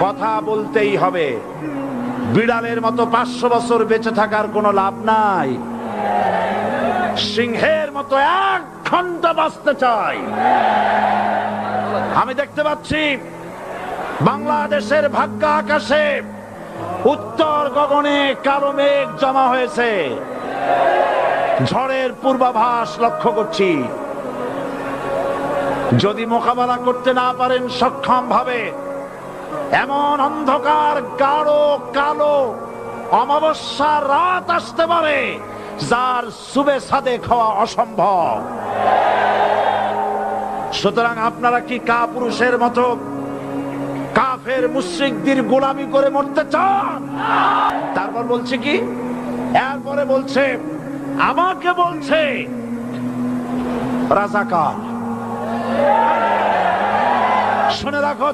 কথা বলতেই হবে। বিড়ালের মতো 500 বছর বেঁচে থাকার কোনো লাভ নাই। সিংহের মতো 1 ঘন্টা বাঁচতে চাই। আমি দেখতে পাচ্ছি বাংলাদেশের ভাগ্য আকাশে উত্তর গগনে কালো মেঘ জমা হয়েছে। ঝড়ের পূর্বাভাস লক্ষ্য করছি। যদি মোকাবেলা করতে না পারেন সক্ষম ভাবে, এমন অন্ধকার গাঢ় কালো অমাবস্যার রাত আসতে পারে যার সুবে সাদেক হওয়া অসম্ভব। সুতরাং আপনারা কি কাপুরুষের মতো কাফের মুশরিকদের গোলামি করে মরতে চান? তারপর বলছে কি, এরপরে বলছে, আমাকে বলছে রাজাকার। শুনে রাখো।